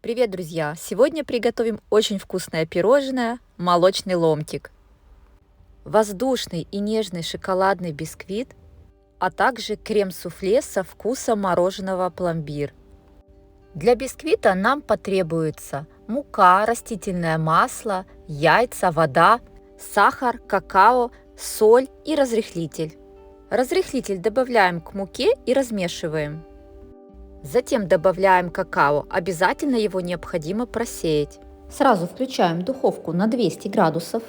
Привет, друзья! Сегодня приготовим очень вкусное пирожное «Молочный ломтик». Воздушный и нежный шоколадный бисквит, а также крем-суфле со вкусом мороженого пломбир. Для бисквита нам потребуется мука, растительное масло, яйца, вода, сахар, какао, соль и разрыхлитель. Разрыхлитель добавляем к муке и размешиваем. Затем добавляем какао, обязательно его необходимо просеять. Сразу включаем духовку на 200 градусов.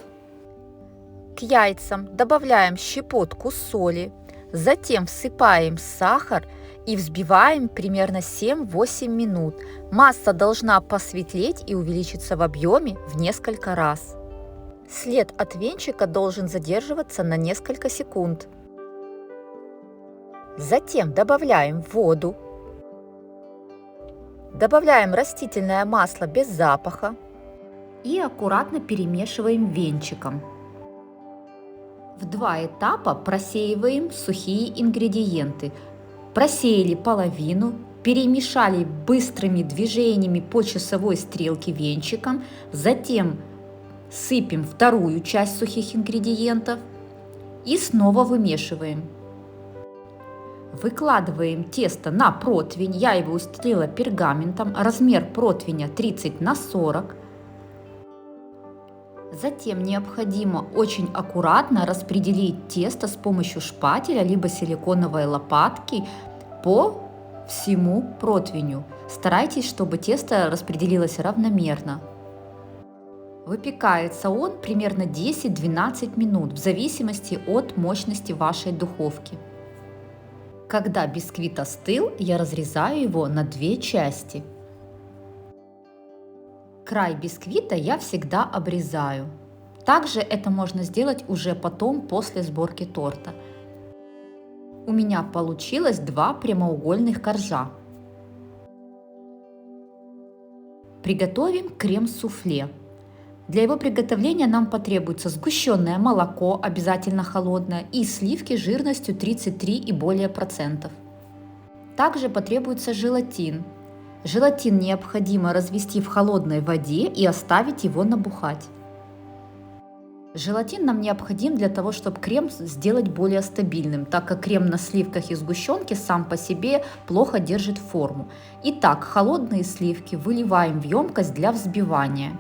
К яйцам добавляем щепотку соли, затем всыпаем сахар и взбиваем примерно 7-8 минут. Масса должна посветлеть и увеличиться в объеме в несколько раз. След от венчика должен задерживаться на несколько секунд. Затем добавляем воду. Добавляем растительное масло без запаха и аккуратно перемешиваем венчиком. В 2 этапа просеиваем сухие ингредиенты. Просеяли половину, перемешали быстрыми движениями по часовой стрелке венчиком, затем сыпем вторую часть сухих ингредиентов и снова вымешиваем. Выкладываем тесто на противень, я его устелила пергаментом, размер противня 30 на 40. Затем необходимо очень аккуратно распределить тесто с помощью шпателя либо силиконовой лопатки по всему противню. Старайтесь, чтобы тесто распределилось равномерно. Выпекается он примерно 10-12 минут в зависимости от мощности вашей духовки. Когда бисквит остыл, я разрезаю его на 2 части. Край бисквита я всегда обрезаю. Также это можно сделать уже потом, после сборки торта. У меня получилось 2 прямоугольных коржа. Приготовим крем-суфле. Для его приготовления нам потребуется сгущенное молоко, обязательно холодное, и сливки жирностью 33 и более процентов. Также потребуется желатин. Желатин необходимо развести в холодной воде и оставить его набухать. Желатин нам необходим для того, чтобы крем сделать более стабильным, так как крем на сливках и сгущенке сам по себе плохо держит форму. Итак, холодные сливки выливаем в емкость для взбивания.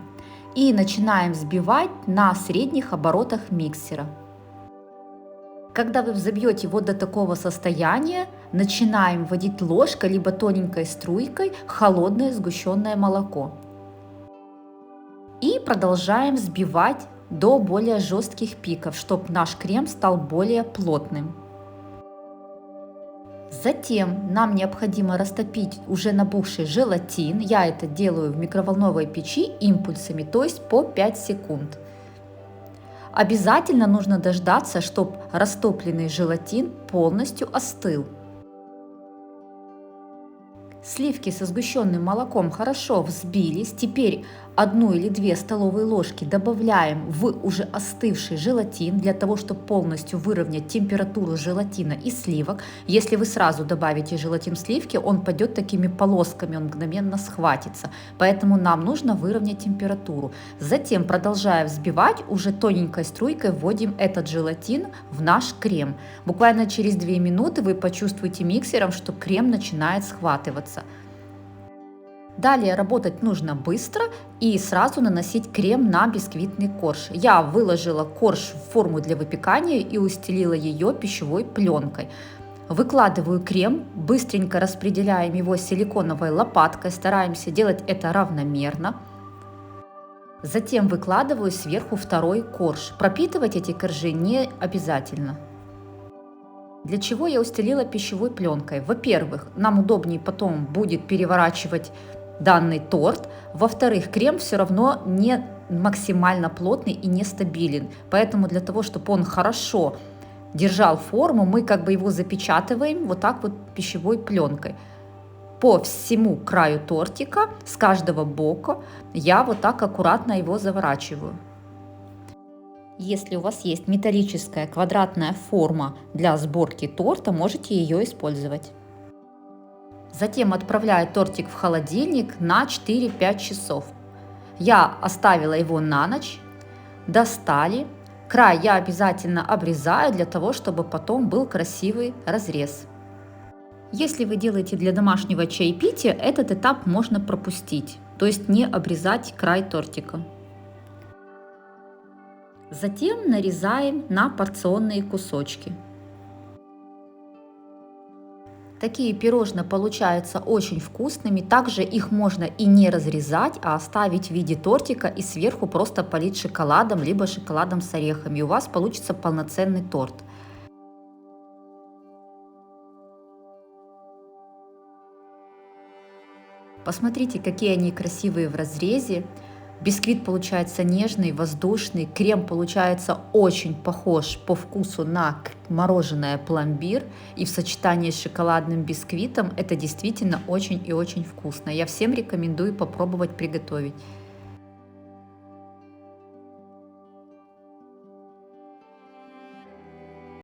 И начинаем взбивать на средних оборотах миксера. Когда вы взобьете его до такого состояния, начинаем вводить ложкой либо тоненькой струйкой холодное сгущенное молоко. И продолжаем взбивать до более жестких пиков, чтобы наш крем стал более плотным. Затем нам необходимо растопить уже набухший желатин. Я это делаю в микроволновой печи импульсами, то есть по 5 секунд. Обязательно нужно дождаться, чтобы растопленный желатин полностью остыл. Сливки со сгущенным молоком хорошо взбились. Теперь 1 или 2 столовые ложки добавляем в уже остывший желатин, для того, чтобы полностью выровнять температуру желатина и сливок. Если вы сразу добавите желатин в сливки, он пойдет такими полосками, он мгновенно схватится. Поэтому нам нужно выровнять температуру. Затем, продолжая взбивать, уже тоненькой струйкой вводим этот желатин в наш крем. Буквально через 2 минуты вы почувствуете миксером, что крем начинает схватываться. Далее работать нужно быстро и сразу наносить крем на бисквитный корж. Я выложила корж в форму для выпекания и устелила ее пищевой пленкой. Выкладываю крем, быстренько распределяем его силиконовой лопаткой, стараемся делать это равномерно. Затем выкладываю сверху второй корж. Пропитывать эти коржи не обязательно. Для чего я устелила пищевой пленкой? Во-первых, нам удобнее потом будет переворачивать данный торт. Во-вторых, крем все равно не максимально плотный и нестабилен. Поэтому для того, чтобы он хорошо держал форму, мы как бы его запечатываем вот так вот пищевой пленкой. По всему краю тортика, с каждого бока, я вот так аккуратно его заворачиваю. Если у вас есть металлическая квадратная форма для сборки торта, можете ее использовать. Затем отправляю тортик в холодильник на 4-5 часов. Я оставила его на ночь, достали. Край я обязательно обрезаю для того, чтобы потом был красивый разрез. Если вы делаете для домашнего чаепития, этот этап можно пропустить, то есть не обрезать край тортика. Затем нарезаем на порционные кусочки. Такие пирожные получаются очень вкусными. Также их можно и не разрезать, а оставить в виде тортика и сверху просто полить шоколадом, либо шоколадом с орехами. И у вас получится полноценный торт. Посмотрите, какие они красивые в разрезе. Бисквит получается нежный, воздушный, крем получается очень похож по вкусу на мороженое пломбир, и в сочетании с шоколадным бисквитом это действительно очень и очень вкусно. Я всем рекомендую попробовать приготовить.